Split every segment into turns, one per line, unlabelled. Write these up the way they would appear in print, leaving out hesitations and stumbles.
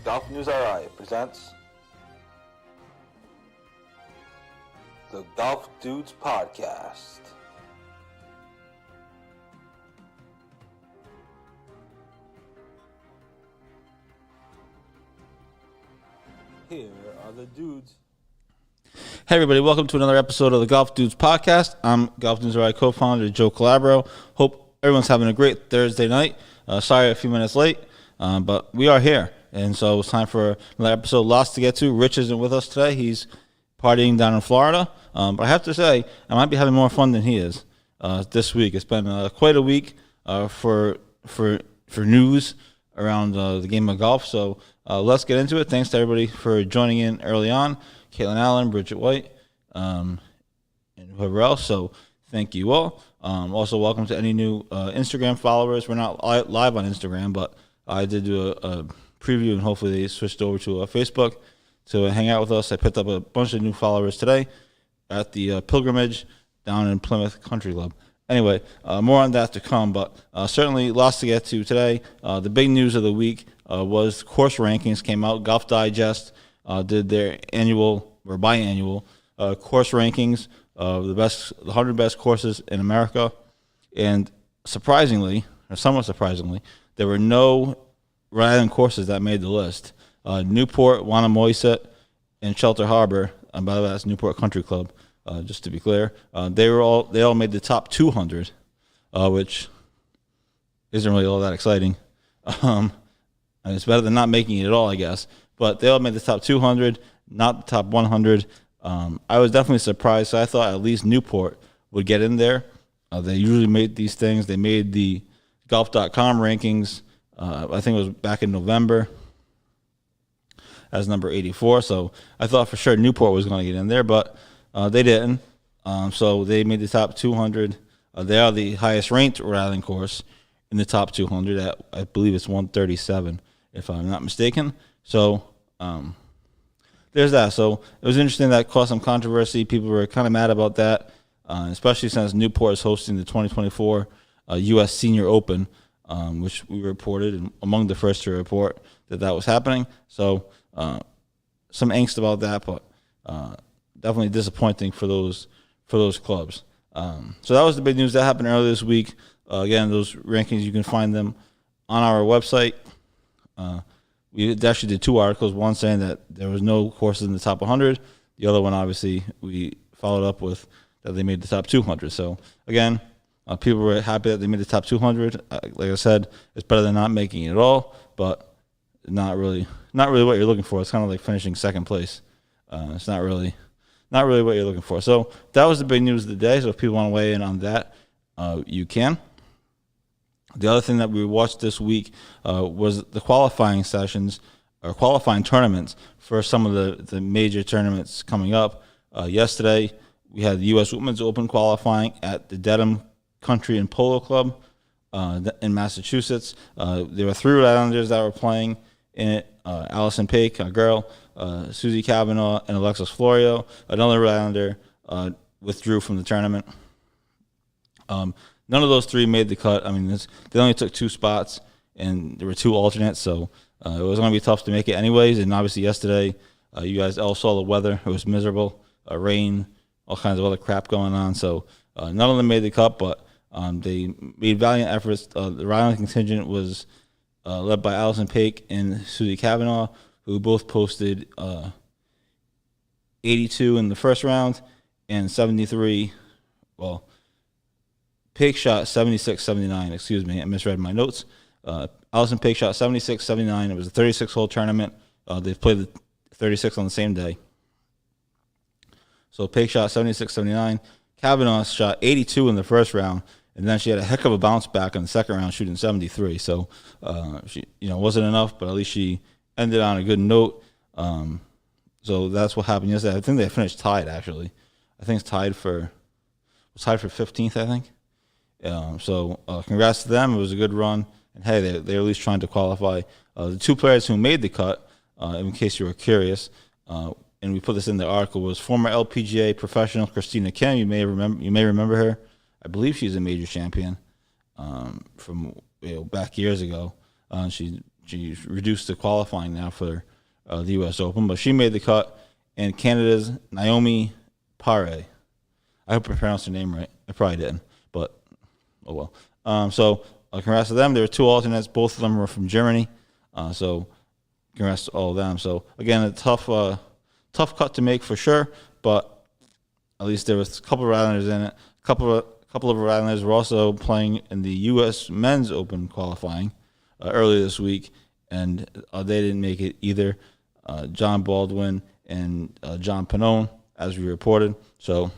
Golf News RI presents the Golf Dudes Podcast. Here are the dudes.
Hey everybody, welcome to another episode of the Golf Dudes Podcast. I'm Golf News RI co-founder Joe Calabro. Hope everyone's having a great Thursday night. Sorry a few minutes late, but we are here. And so it's time for another episode. Lots to get to. Rich isn't with us today. He's partying down in Florida. But I have to say, I might be having more fun than he is this week. It's been quite a week for news around the game of golf. So let's get into it. Thanks to everybody for joining in early on. Caitlin Allen, Bridget White, and whoever else. So thank you all. Also, welcome to any new Instagram followers. We're not live on Instagram, but I did do a preview, and hopefully they switched over to Facebook to hang out with us. I picked up a bunch of new followers today at the pilgrimage down in Plymouth Country Club. Anyway, more on that to come, but certainly lots to get to today. The big news of the week was course rankings came out. Golf Digest did their annual or biannual course rankings of the 100 best courses in America, and surprisingly, or somewhat surprisingly, there were no Rhode Island courses that made the list. Newport, Wannamoisett, and Shelter Harbor. By the way, that's Newport Country Club. Just to be clear, they all made the top 200, which isn't really all that exciting. And it's better than not making it at all, I guess. But they all made the top 200, not the top 100. I was definitely surprised. So I thought at least Newport would get in there. They usually made these things. They made the golf.com rankings. I think it was back in November as number 84. So I thought for sure Newport was going to get in there, but they didn't. So they made the top 200. They are the highest ranked Rhode Island course in the top 200 at, I believe it's 137, if I'm not mistaken. So there's that. So it was interesting. That caused some controversy. People were kind of mad about that, especially since Newport is hosting the 2024 U.S. Senior Open, which we reported, and among the first to report that was happening. So some angst about that, but definitely disappointing for those clubs. So that was the big news that happened earlier this week. Again, those rankings, you can find them on our website. We actually did two articles, one saying that there was no courses in the top 100. The other one, obviously, we followed up with that they made the top 200. So, again, people were happy that they made the top 200. Like I said, it's better than not making it at all, but not really what you're looking for. It's kind of like finishing second place. It's not really what you're looking for. So that was the big news of the day. So if people want to weigh in on that, you can. The other thing that we watched this week was the qualifying sessions or qualifying tournaments for some of the major tournaments coming up. Yesterday, we had the U.S. Women's Open qualifying at the Dedham Country and Polo Club in Massachusetts. There were 3 Rhode Islanders that were playing in it. Allison Paik, a girl, Susie Kavanaugh, and Alexis Florio. Another Rhode Islander withdrew from the tournament. None of those 3 made the cut. I mean, they only took 2 spots, and there were 2 alternates, so it was going to be tough to make it anyways. And obviously yesterday, you guys all saw the weather. It was miserable, rain, all kinds of other crap going on. So none of them made the cut, but they made valiant efforts. The Rhode Island contingent was led by Allison Paik and Susie Kavanaugh, who both posted 82 in the first round and 73. Well, Paik shot 76-79. Excuse me, I misread my notes. Allison Paik shot 76-79. It was a 36-hole tournament. They played the 36 on the same day. So Paik shot 76-79. Kavanaugh shot 82 in the first round, and then she had a heck of a bounce back in the second round, shooting 73. So she, wasn't enough, but at least she ended on a good note. So that's what happened yesterday. I think they finished tied, actually. I think it's tied for 15th, I think. So congrats to them. It was a good run. And, hey, they're at least trying to qualify. The 2 players who made the cut, in case you were curious, and we put this in the article, was former LPGA professional Christina Kim. You may remember her. I believe she's a major champion from back years ago. She she's reduced to qualifying now for the U.S. Open, but she made the cut. And Canada's Naomi Pare. I hope I pronounced her name right. I probably didn't, but oh well. So congrats to them. There were two alternates. Both of them were from Germany. So congrats to all of them. So again, a tough cut to make for sure, but at least there was a couple of Islanders in it. A couple of Islanders were also playing in the U.S. Men's Open qualifying earlier this week, and they didn't make it either. John Baldwin and John Pannone, as we reported. So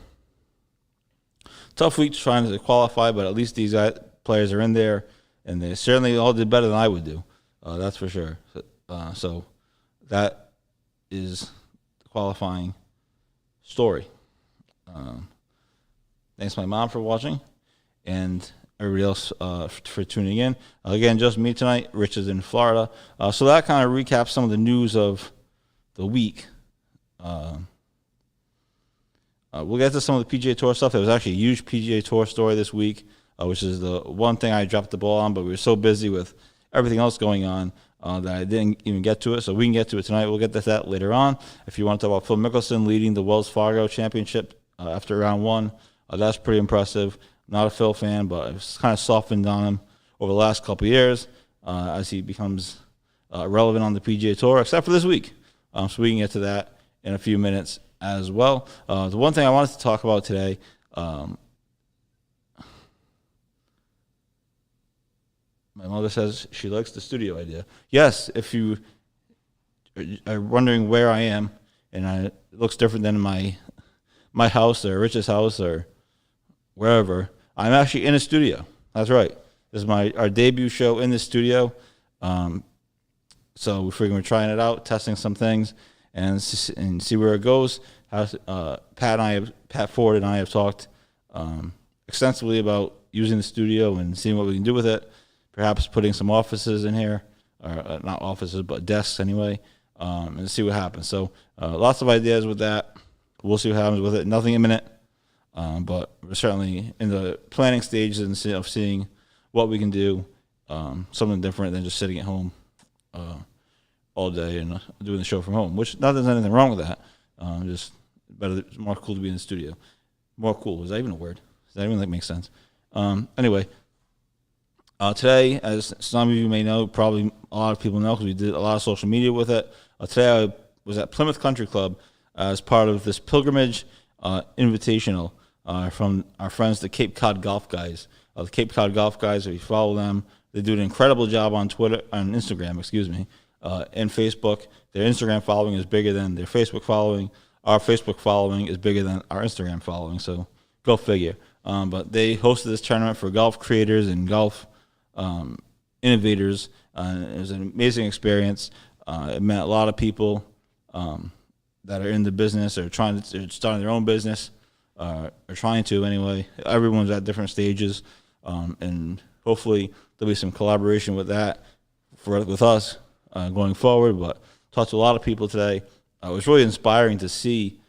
tough week trying to qualify, but at least these players are in there, and they certainly all did better than I would do. That's for sure. So that is the qualifying story. Thanks to my mom for watching, and everybody else for tuning in. Again, just me tonight. Rich is in Florida. So that kind of recaps some of the news of the week. We'll get to some of the PGA Tour stuff. There was actually a huge PGA Tour story this week, which is the one thing I dropped the ball on, but we were so busy with everything else going on that I didn't even get to it. So we can get to it tonight. We'll get to that later on. If you want to talk about Phil Mickelson leading the Wells Fargo Championship after round one, that's pretty impressive. Not a Phil fan, but it's kind of softened on him over the last couple of years as he becomes relevant on the PGA Tour, except for this week. So we can get to that in a few minutes as well. The one thing I wanted to talk about today, my mother says she likes the studio idea. Yes, if you are wondering where I am, and it looks different than my house or Rich's house or wherever, I'm actually in a studio. That's right. This is our debut show in the studio. So we're trying it out, testing some things, and see where it goes. Pat Ford and I have talked extensively about using the studio and seeing what we can do with it. Perhaps putting some offices in here, or not offices, but desks anyway, and see what happens. So lots of ideas with that. We'll see what happens with it. Nothing imminent, but we're certainly in the planning stages of seeing what we can do, something different than just sitting at home all day and doing the show from home, which not there's anything wrong with that. Just better, it's more cool to be in the studio. More cool. Is that even a word? Does that even make sense? Anyway, today, as some of you may know, probably a lot of people know because we did a lot of social media with it. Today I was at Plymouth Country Club as part of this pilgrimage invitational from our friends, the Cape Cod Golf Guys. The Cape Cod Golf Guys, if you follow them, they do an incredible job on Instagram, and Facebook. Their Instagram following is bigger than their Facebook following. Our Facebook following is bigger than our Instagram following, so go figure. But they hosted this tournament for golf creators and golf innovators. It was an amazing experience. It met a lot of people that are in the business or starting their own business, or trying to anyway. Everyone's at different stages, and hopefully there'll be some collaboration with that with us going forward. But talked to a lot of people today. It was really inspiring to see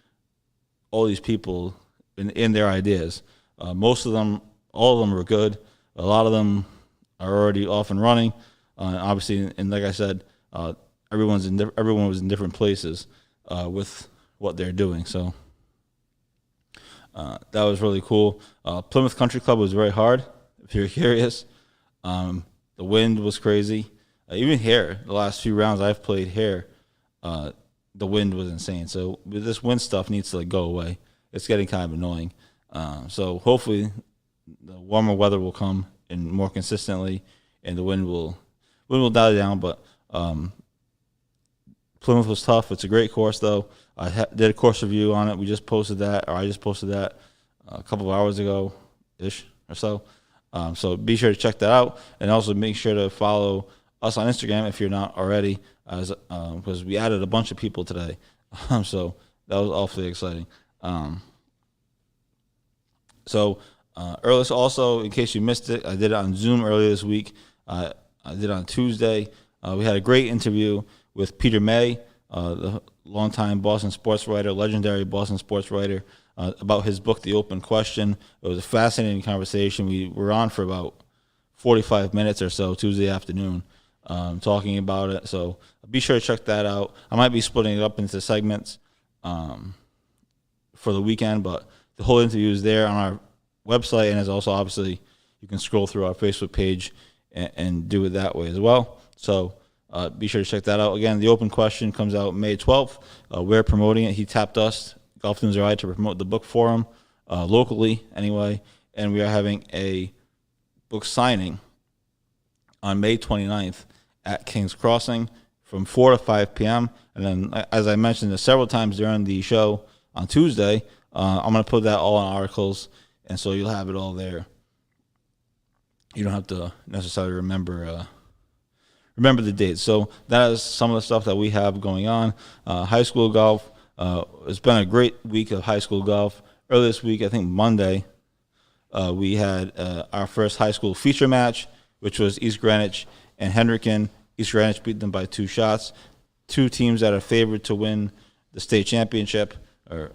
all these people in their ideas. Most of them, all of them were good. A lot of them are already off and running. Obviously, and like I said, everyone was in different places with what they're doing. So that was really cool. Plymouth Country Club was very hard, if you're curious. The wind was crazy. Even here, the last few rounds I've played here, the wind was insane. So this wind stuff needs to go away. It's getting kind of annoying. So hopefully the warmer weather will come and more consistently, and the wind will die down. But Plymouth was tough. It's a great course, though. I did a course review on it. I just posted that a couple of hours ago-ish or so. So be sure to check that out, and also make sure to follow us on Instagram if you're not already, because we added a bunch of people today. So that was awfully exciting. Earlier, also, in case you missed it, I did it on Zoom earlier this week. I did it on Tuesday. We had a great interview with Peter May, the longtime Boston sports writer, legendary Boston sports writer, about his book, The Open Question. It was a fascinating conversation. We were on for about 45 minutes or so Tuesday afternoon. talking about it. So be sure to check that out. I might be splitting it up into segments for the weekend, but the whole interview is there on our website, and is also obviously you can scroll through our Facebook page and do it that way as well. So be sure to check that out. Again, the open question comes out May 12th. We're promoting it. He tapped us, Golf News RI, to promote the book for him locally anyway, and we are having a book signing on May 29th at King's Crossing from 4 to 5 p.m. And then, as I mentioned several times during the show on Tuesday, I'm going to put that all in articles, and so you'll have it all there. You don't have to necessarily remember the dates. So that is some of the stuff that we have going on. High school golf. It's been a great week of high school golf. Earlier this week, I think Monday, we had our first high school feature match, which was East Greenwich and Hendricken. East Greenwich beat them by 2 shots. 2 teams that are favored to win the state championship, or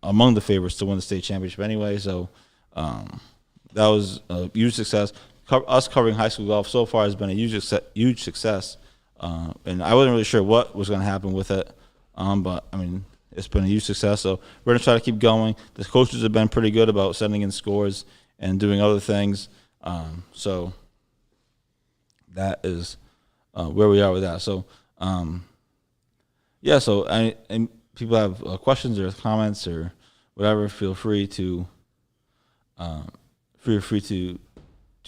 among the favorites to win the state championship anyway. So that was a huge success. Us covering high school golf so far has been a huge success. And I wasn't really sure what was going to happen with it. But, I mean, it's been a huge success. So we're going to try to keep going. The coaches have been pretty good about sending in scores and doing other things. So that is where we are with that. So, yeah, so and people have questions or comments or whatever, feel free to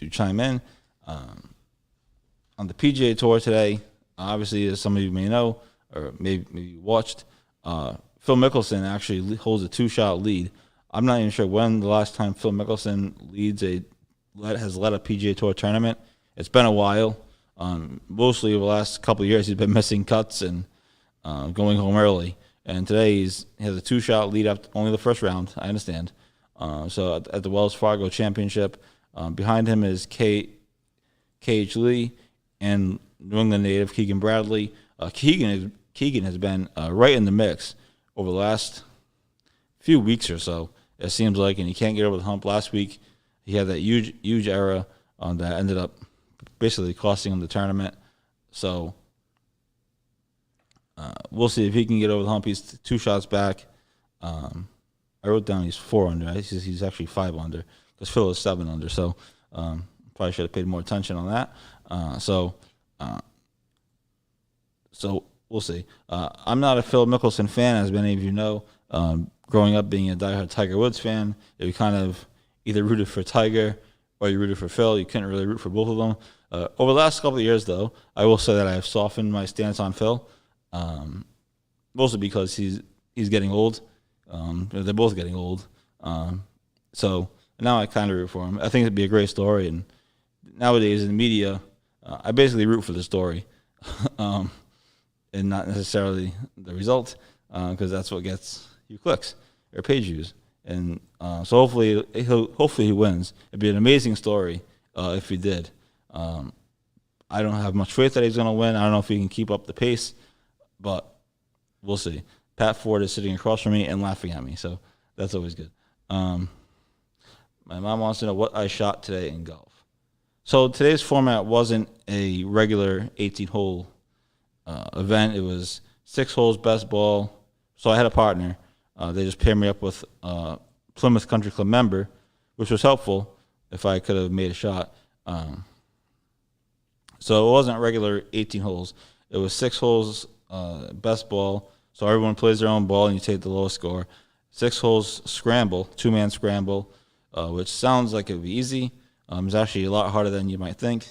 chime in. On the PGA Tour today, obviously, as some of you may know, or maybe you watched, Phil Mickelson actually holds a 2-shot lead. I'm not even sure when the last time Phil Mickelson has led a PGA Tour tournament. It's been a while. Mostly over the last couple of years, he's been missing cuts and going home early. And today he has a 2-shot lead up only the first round. I understand. So at the Wells Fargo Championship, behind him is K.H. Lee and New England native Keegan Bradley. Keegan has been right in the mix over the last few weeks or so, it seems like, and he can't get over the hump. Last week he had that huge error that ended up basically costing him the tournament. So we'll see if he can get over the hump. He's 2 shots back. I wrote down he's 4 under. He's actually 5 under because Phil is 7 under. So probably should have paid more attention on that. So we'll see. I'm not a Phil Mickelson fan, as many of you know. Growing up being a diehard Tiger Woods fan, you kind of either rooted for Tiger or you rooted for Phil. You couldn't really root for both of them. Over the last couple of years, though, I will say that I have softened my stance on Phil, mostly because he's getting old. They're both getting old. So now I kind of root for him. I think it'd be a great story. And nowadays in the media, I basically root for the story and not necessarily the result, because that's what gets you clicks or page views. And so hopefully he wins. It'd be an amazing story if he did. I don't have much faith that he's going to win. I don't know if he can keep up the pace, but we'll see. Pat Ford is sitting across from me and laughing at me, so that's always good. My mom wants to know what I shot today in golf. So today's format wasn't a regular 18-hole event. It was 6 holes, best ball. So I had a partner. They just paired me up with a Plymouth Country Club member, which was helpful if I could have made a shot. So it wasn't regular 18 holes. It was 6 holes, best ball. So everyone plays their own ball, and you take the lowest score. 6 holes scramble, 2-man scramble, which sounds like it would be easy. It's actually a lot harder than you might think.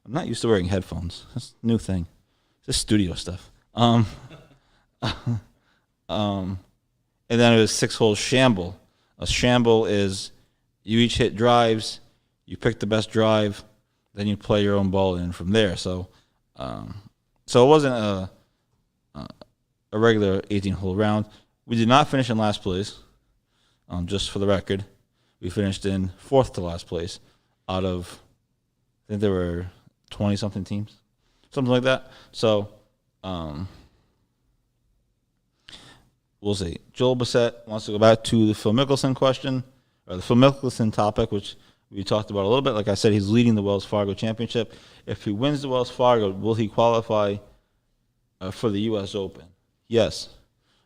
I'm not used to wearing headphones. That's a new thing. It's just studio stuff. And then it was 6 holes shamble. A shamble is you each hit drives, you pick the best drive, then you play your own ball in from there. So it wasn't a regular 18-hole round. We did not finish in last place, just for the record. We finished in 4th to last place out of, I think there were 20-something teams, something like that. So we'll see. Joel Bissett wants to go back to the Phil Mickelson question, or the Phil Mickelson topic, which we talked about a little bit. Like I said, he's leading the Wells Fargo Championship. If he wins the Wells Fargo, will he qualify for the U.S. Open? Yes.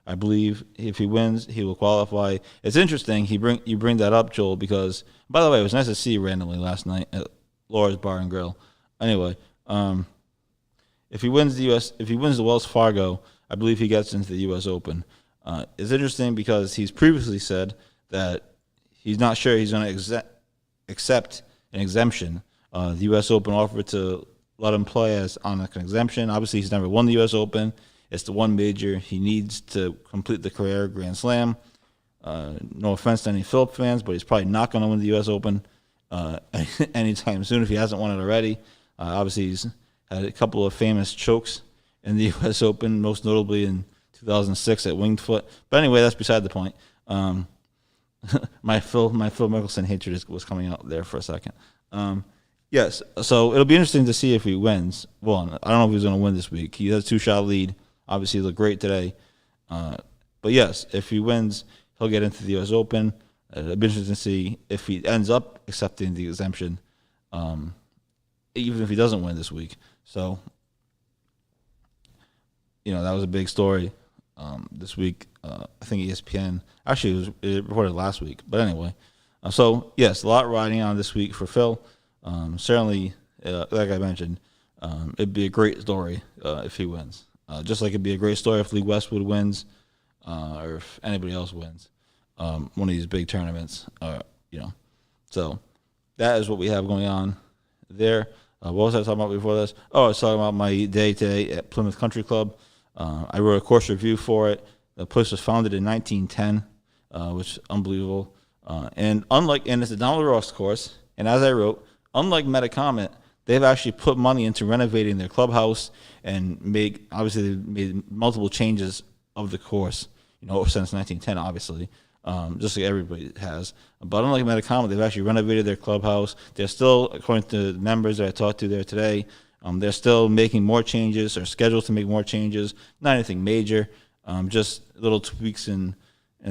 I believe if he wins, he will qualify. It's interesting you bring that up, Joel, because, by the way, it was nice to see you randomly last night at Laura's Bar and Grill. Anyway, if he wins the Wells Fargo, I believe he gets into the U.S. Open. It's interesting because he's previously said that he's not sure he's going to accept an exemption. The U.S. Open offered to let him play as on an exemption. Obviously, he's never won the U.S. Open. It's the one major he needs to complete the career Grand Slam. No offense to any Phillip fans, but he's probably not going to win the U.S. Open anytime soon if he hasn't won it already. Obviously, he's had a couple of famous chokes in the U.S. Open, most notably in 2006 at Winged Foot. But anyway, that's beside the point. My Phil Mickelson hatred was coming out there for a second. Yes, so it'll be interesting to see if he wins. Well, I don't know if he's going to win this week. He has a 2-shot lead. Obviously, he looked great today. But yes, if he wins, he'll get into the U.S. Open. It'll be interesting to see if he ends up accepting the exemption, even if he doesn't win this week. So, that was a big story this week. I think ESPN, actually it reported last week. But anyway, so yes, a lot riding on this week for Phil. Certainly, like I mentioned, it'd be a great story if he wins. Just like it'd be a great story if Lee Westwood wins, or if anybody else wins one of these big tournaments. So that is what we have going on there. What was I talking about before this? Oh, I was talking about my day today at Plymouth Country Club. I wrote a course review for it. The place was founded in 1910, which is unbelievable. And it's a Donald Ross course. And as I wrote, unlike Metacomet, they've actually put money into renovating their clubhouse and obviously they made multiple changes of the course, since 1910, obviously, just like everybody has. But unlike Metacomet, they've actually renovated their clubhouse. They're still, according to the members that I talked to there today, they're still making more changes or scheduled to make more changes. Not anything major, just little tweaks and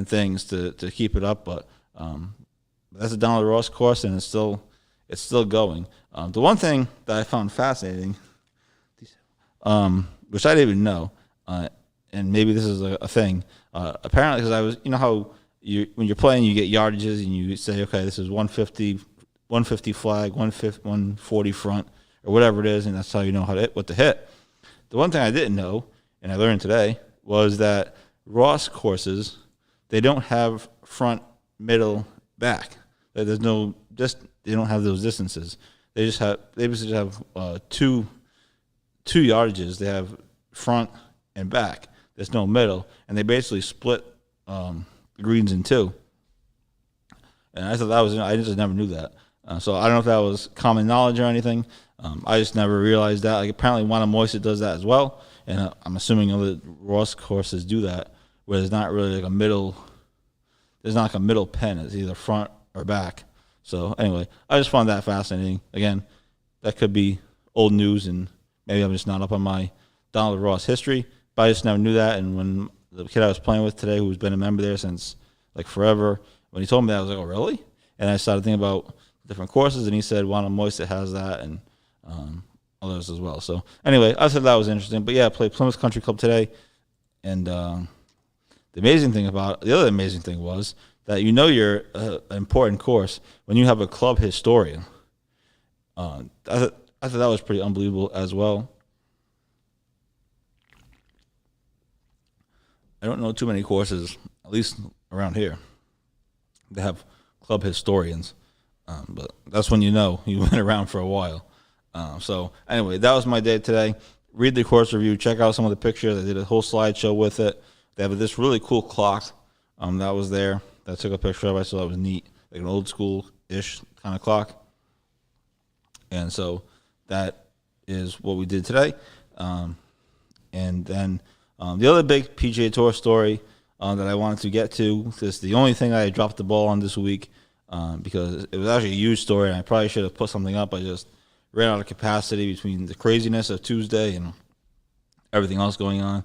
things to keep it up. But that's a Donald Ross course, and it's still going. The one thing that I found fascinating, which I didn't even know, and maybe this is a thing. Apparently, because I was, how when you're playing, you get yardages, and you say, okay, this is 150 flag, 140 front, or whatever it is, and that's how you know what to hit. The one thing I didn't know, and I learned today, was that Ross courses, they don't have front, middle, back. They don't have those distances. They basically have two yardages. They have front and back. There's no middle, and they basically split the greens in two. And I thought I just never knew that. So I don't know if that was common knowledge or anything. I just never realized that. Like apparently, Moisa does that as well, and I'm assuming other Ross courses do that, where there's not really like a middle. There's not like a middle pen. It's either front or back. So anyway, I just found that fascinating. Again, that could be old news, and maybe I'm just not up on my Donald Ross history, but I just never knew that. And when the kid I was playing with today, who's been a member there since like forever, when he told me that, I was like, oh, really? And I started thinking about different courses, and he said Moisa has that, and others as well. So anyway, I said that was interesting. But yeah, I played Plymouth Country Club today, and the other amazing thing was that you're an important course when you have a club historian. I thought that was pretty unbelievable as well. I don't know too many courses, at least around here, that have club historians. But that's when you've been around for a while. So anyway, that was my day today. Read the course review. Check out some of the pictures. I did a whole slideshow with it. They have this really cool clock that was there that I took a picture of. I thought it was neat, like an old school-ish kind of clock. And so that is what we did today. And then the other big PGA Tour story that I wanted to get to, this is the only thing I dropped the ball on this week, because it was actually a huge story, and I probably should have put something up. I just ran out of capacity between the craziness of Tuesday and everything else going on.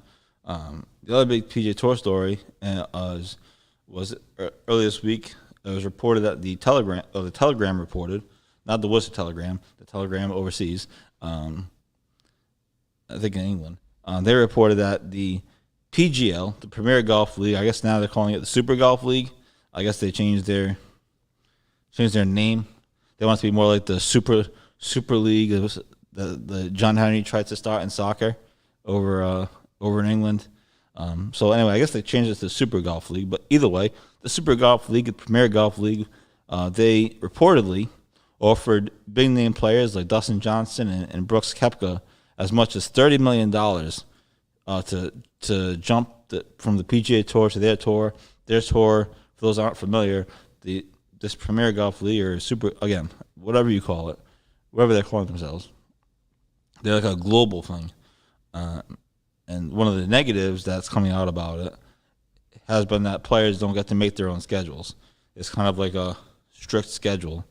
The other big PGA Tour story was earlier this week. it was reported that the Telegram reported, not the Worcester Telegram, the Telegram overseas, I think in England, they reported that the PGL, the Premier Golf League, I guess now they're calling it the Super Golf League. I guess they changed their name. They want it to be more like the Super League. It was the John Henry tried to start in soccer over in England. So anyway, I guess they changed it to the Super Golf League. But either way, the Super Golf League, the Premier Golf League, they reportedly offered big name players like Dustin Johnson and Brooks Koepka as much as $30 million to jump from the PGA Tour to their tour. Their tour, for those who aren't familiar, this Premier Golf League or Super, again, whatever you call it, whatever they're calling themselves, they're like a global thing. And one of the negatives that's coming out about it has been that players don't get to make their own schedules. It's kind of like a strict schedule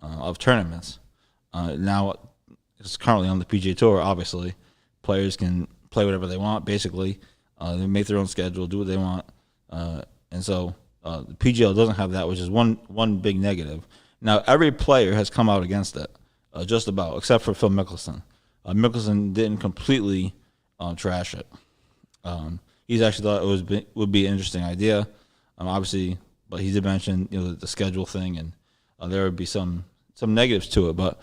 of tournaments. Now, it's currently on the PGA Tour, obviously. Players can play whatever they want, basically. They make their own schedule, do what they want. And so the PGL doesn't have that, which is one big negative. Now, every player has come out against it, just about, except for Phil Mickelson. Mickelson didn't completely trash it. He's actually thought it would be an interesting idea, obviously, but he did mention the schedule thing, and there would be some negatives to it. But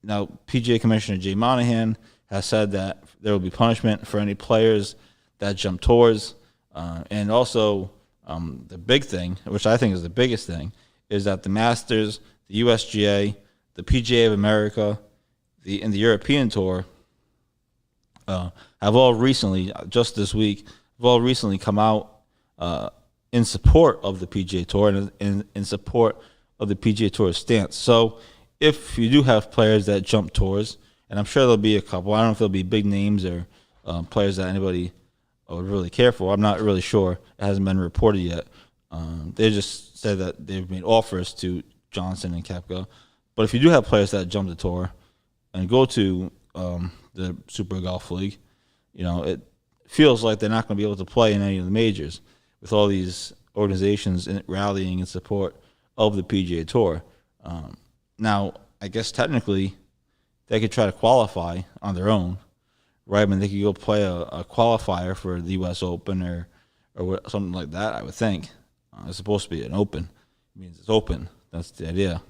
now PGA Commissioner Jay Monahan has said that there will be punishment for any players that jump tours, and also the big thing, which I think is the biggest thing, is that the Masters, the USGA, the PGA of America, and the European Tour have all recently, just this week, come out in support of the PGA Tour and in support of the PGA Tour's stance. So if you do have players that jump tours, and I'm sure there'll be a couple, I don't know if there'll be big names or players that anybody would really care for. I'm not really sure. It hasn't been reported yet. They just said that they've made offers to Johnson and Koepka. But if you do have players that jump the tour and go to the Super Golf League, it feels like they're not going to be able to play in any of the majors with all these organizations rallying in support of the PGA Tour. Now, I guess technically they could try to qualify on their own, right? I mean, they could go play a qualifier for the U.S. Open or something like that, I would think. It's supposed to be an open. It means it's open. That's the idea.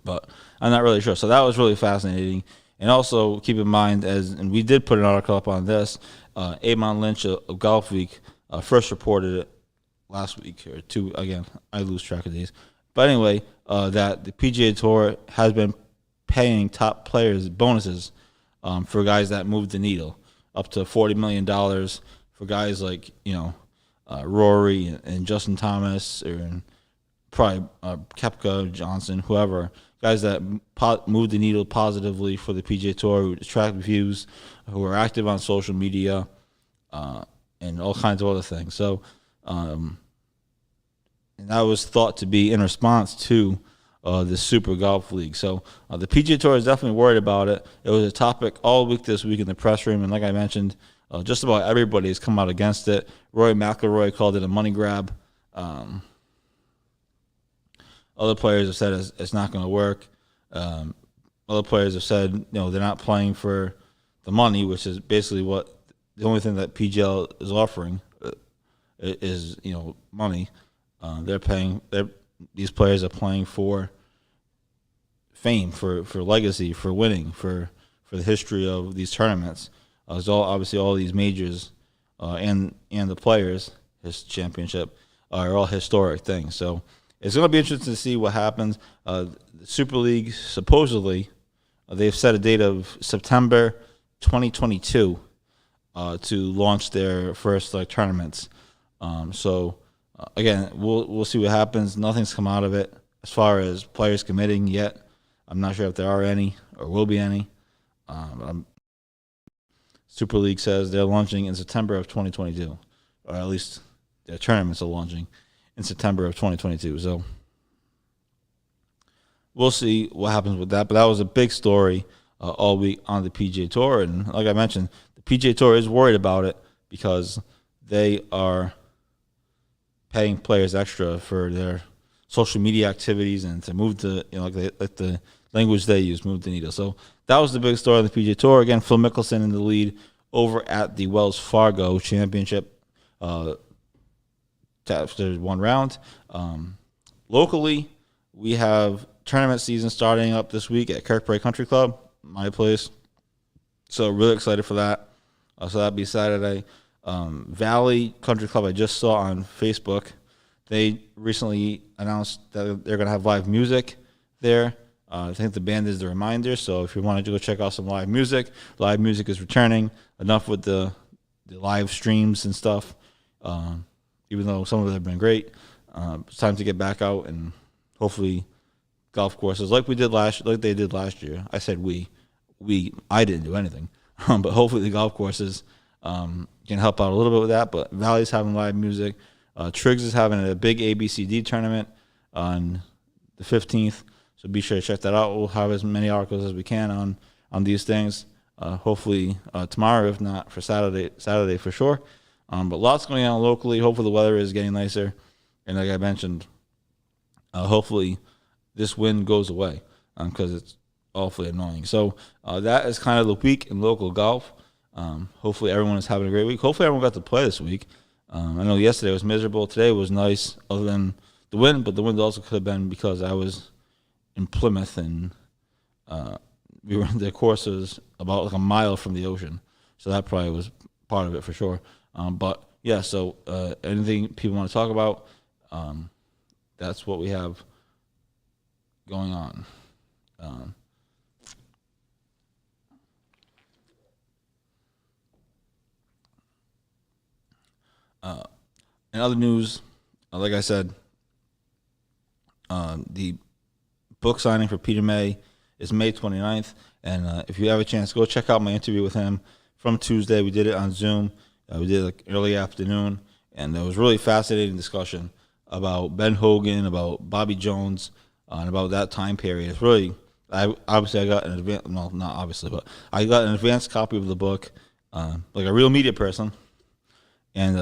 But I'm not really sure. So that was really fascinating. And also keep in mind, and we did put an article up on this, Eamon Lynch of Golf Week first reported it last week or two. Again, I lose track of these. But anyway, that the PGA Tour has been paying top players bonuses for guys that move the needle, up to $40 million for guys like, Rory and Justin Thomas, or probably Koepka, Johnson, whoever, guys that move the needle positively for the PGA Tour, who attract views, who are active on social media, and all kinds of other things. So, and that was thought to be in response to the Super Golf League. So the PGA Tour is definitely worried about it. It was a topic all week this week in the press room, and like I mentioned, just about everybody has come out against it. Rory McIlroy called it a money grab. Other players have said it's not going to work. Other players have said they're not playing for the money, which is basically what the only thing that PGL is offering is money. They're paying. These players are playing for fame, for legacy, for winning, for the history of these tournaments. It's obviously all these majors and the players, his championship, are all historic things. So it's going to be interesting to see what happens. The Super League, supposedly, they've set a date of September 2022 to launch their first tournaments. Again, we'll see what happens. Nothing's come out of it as far as players committing yet. I'm not sure if there are any or will be any. Super League says they're launching in September of 2022, or at least their tournaments are launching in September of 2022. So we'll see what happens with that. But that was a big story all week on the PGA Tour. And like I mentioned, the PGA Tour is worried about it because they are paying players extra for their social media activities and to move to, like the language they use, move the needle. So that was the big story on the PGA Tour. Again, Phil Mickelson in the lead over at the Wells Fargo Championship after one round. Locally, we have tournament season starting up this week at Kirkbride Country Club, my place. So really excited for that. So that'll be Saturday. Valley Country Club, I just saw on Facebook. They recently announced that they're going to have live music there. I think the band is the Reminder. So if you wanted to go check out some live music is returning. Enough with the live streams and stuff. Even though some of them have been great, it's time to get back out and hopefully golf courses like they did last year. I said I didn't do anything, but hopefully the golf courses can help out a little bit with that. But Valley's having live music. Triggs is having a big ABCD tournament on the 15th, so be sure to check that out. We'll have as many articles as we can on these things. Hopefully tomorrow, if not for Saturday for sure. But lots going on locally. Hopefully the weather is getting nicer, and like I mentioned, hopefully this wind goes away because it's awfully annoying. So that is kind of the week in local golf. Hopefully everyone is having a great week. Hopefully everyone got to play this week. I know yesterday was miserable. Today was nice other than the wind, but the wind also could have been because I was in Plymouth and the course was about like a mile from the ocean. So that probably was part of it for sure. But yeah, so anything people want to talk about, that's what we have going on. In other news, like I said, the book signing for Peter May is May 29th. And if you have a chance, go check out my interview with him from Tuesday. We did it on Zoom. We did it like early afternoon. And it was really fascinating discussion about Ben Hogan, about Bobby Jones, and about that time period. It's really, I got an advance, no, not obviously, but I got an advanced copy of the book, like a real media person. And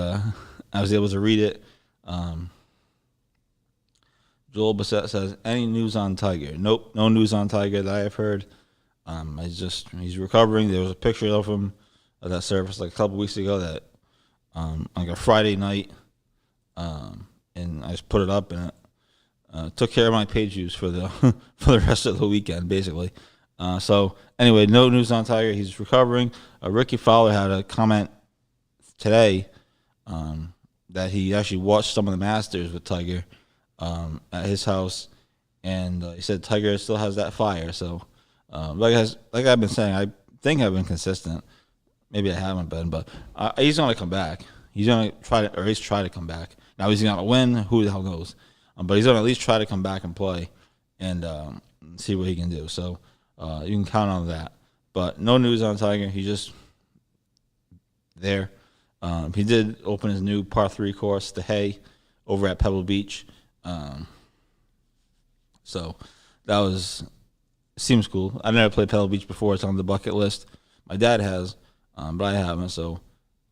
I was able to read it. Joel Bassett says, any news on Tiger? Nope, no news on Tiger that I have heard. He's recovering. There was a picture of him that surfaced like a couple weeks ago that like a Friday night, and I just put it up and it took care of my page views for the for the rest of the weekend, basically. So anyway, no news on Tiger. He's recovering. Ricky Fowler had a comment today that he actually watched some of the Masters with Tiger at his house, and he said Tiger still has that fire. So like I've been saying, I think I've been consistent. Maybe I haven't been, but he's going to come back. He's going to try to, or at least try to come back. Now, he's going to win. Who the hell knows? But he's going to at least try to come back and play and see what he can do. So you can count on that. But no news on Tiger. He's just there. He did open his new par 3 course, the Hay, over at Pebble Beach. So that seems cool. I never played Pebble Beach before. It's on the bucket list. My dad has, but I haven't. So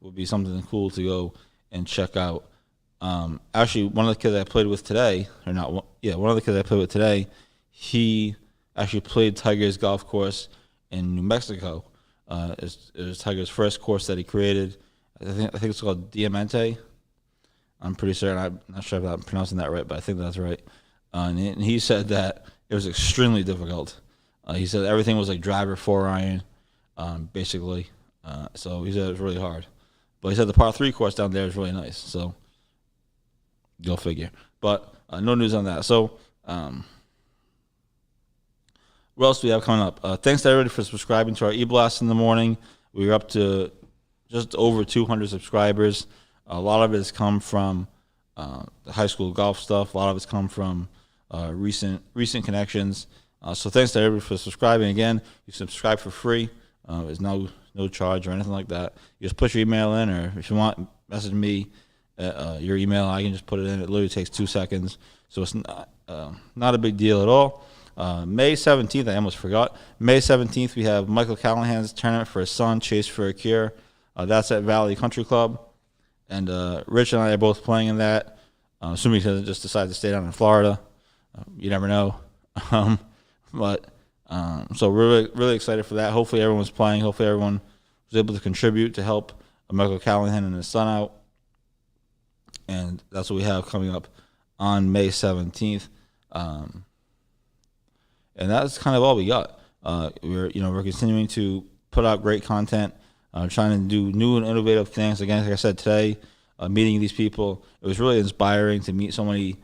it would be something cool to go and check out. Actually, one of the kids I played with today, one of the kids I played with today, he actually played Tiger's golf course in New Mexico. It was Tiger's first course that he created. I think it's called Diamante. I'm pretty certain. I'm not sure if I'm pronouncing that right, but I think that's right. And he said that it was extremely difficult. He said everything was like driver 4-iron, basically. So he said it was really hard. But he said the par 3 course down there is really nice. So go figure. But no news on that. So what else do we have coming up? Thanks to everybody for subscribing to our e-blast in the morning. We're up to just over 200 subscribers. A lot of it has come from the high school golf stuff. A lot of it's come from recent connections. So thanks to everybody for subscribing. Again, you subscribe for free. There's no charge or anything like that. You just put your email in, or if you want, message me your email. I can just put it in. It literally takes 2 seconds. So it's not a big deal at all. May 17th, I almost forgot. May 17th, we have Michael Callahan's tournament for his son, Chase for a Cure. That's at Valley Country Club. And Rich and I are both playing in that. Assuming he doesn't just decide to stay down in Florida. You never know. So we're really, really excited for that. Hopefully everyone's playing. Hopefully everyone was able to contribute to help Michael Callahan and his son out. And that's what we have coming up on May 17th. And that's kind of all we got. We're continuing to put out great content, trying to do new and innovative things. Again, like I said today, meeting these people, it was really inspiring to meet so many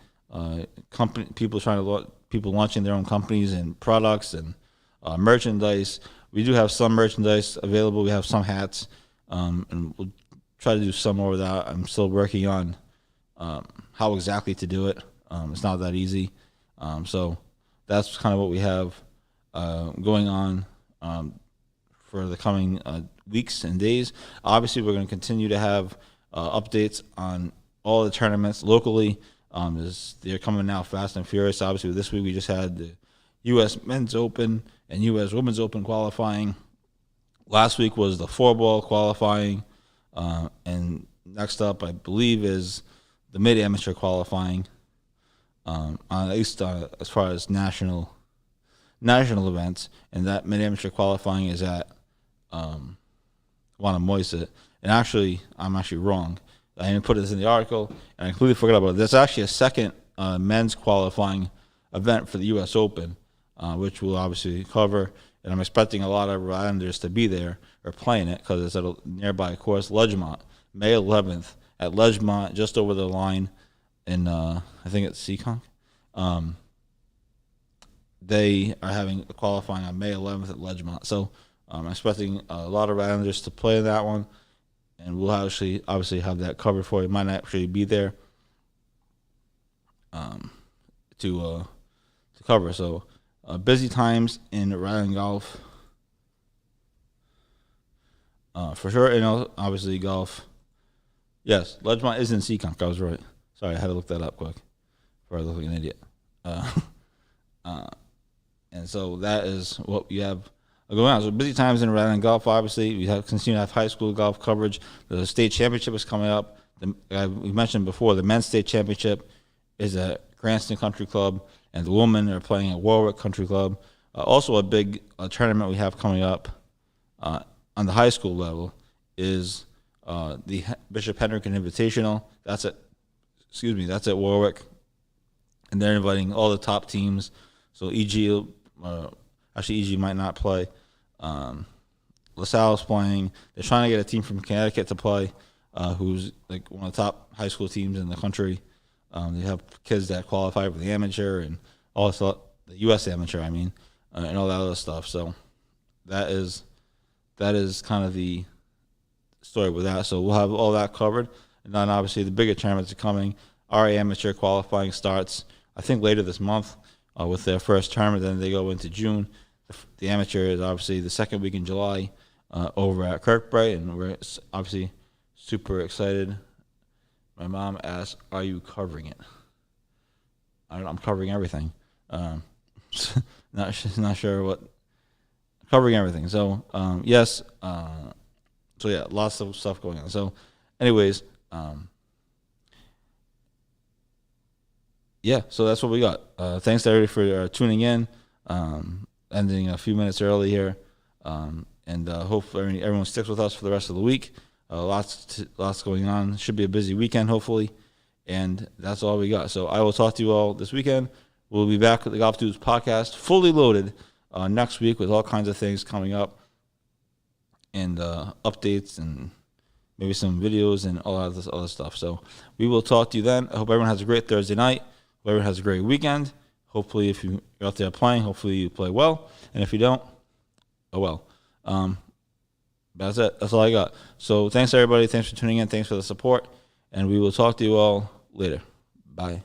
people launching their own companies and products and merchandise. We do have some merchandise available. We have some hats, and we'll try to do some more of that. I'm still working on how exactly to do it. It's not that easy. So that's kind of what we have going on for the coming weeks and days. Obviously, we're going to continue to have updates on all the tournaments locally. They're coming now fast and furious. Obviously, this week we just had the U.S. Men's Open and U.S. Women's Open qualifying. Last week was the 4-ball qualifying. And next up, I believe, is the mid-amateur qualifying, at least as far as national events. And that mid-amateur qualifying is at Wannamoisa. And actually, I'm actually wrong. I didn't put this in the article, and I completely forgot about it. There's actually a second men's qualifying event for the U.S. Open, which we'll obviously cover. And I'm expecting a lot of Rhode Islanders to be there or playing it because it's at a nearby course, Ledgemont, May 11th at Ledgemont, just over the line in, I think it's Seekonk. They are having a qualifying on May 11th at Ledgemont. So I'm expecting a lot of Rhode Islanders to play that one. And we'll obviously have that covered for you. Might not actually be there to cover. So busy times in Rhode Island golf for sure. And obviously golf. Yes, Ledgemont is in Seekonk. I was right. Sorry, I had to look that up quick before I look like an idiot. And so that is what we have going on. So busy times in Rhode Island golf. Obviously, we continue to have high school golf coverage. The state championship is coming up. We mentioned before the men's state championship is at Cranston Country Club, and the women are playing at Warwick Country Club. Also, a big tournament we have coming up on the high school level is the Bishop Hendricken Invitational. That's at Warwick, and they're inviting all the top teams. So EG might not play. LaSalle's playing. They're trying to get a team from Connecticut to play, who's like one of the top high school teams in the country. They have kids that qualify for the amateur and also the U.S. amateur, and all that other stuff. So that is kind of the story with that. So we'll have all that covered. And then obviously the bigger tournaments are coming. Our amateur qualifying starts, I think, later this month with their first tournament. Then they go into June. The amateur is obviously the second week in July over at Kirkbride, and we're obviously super excited. My mom asked, "Are you covering it?" I'm covering everything. Not sure what. Covering everything. So yes. So yeah, lots of stuff going on. So, anyways, yeah. So that's what we got. Thanks to everybody for tuning in. Ending a few minutes early here, and hopefully everyone sticks with us for the rest of the week. Lots going on. Should be a busy weekend, hopefully, and that's all we got. So I will talk to you all this weekend. We'll be back with the Golf Dudes podcast, fully loaded, next week with all kinds of things coming up, and updates, and maybe some videos and all of this other stuff. So we will talk to you then. I hope everyone has a great Thursday night. Hope everyone has a great weekend. Hopefully, if you're out there playing, hopefully you play well. And if you don't, oh well. That's it. That's all I got. So thanks, everybody. Thanks for tuning in. Thanks for the support. And we will talk to you all later. Bye.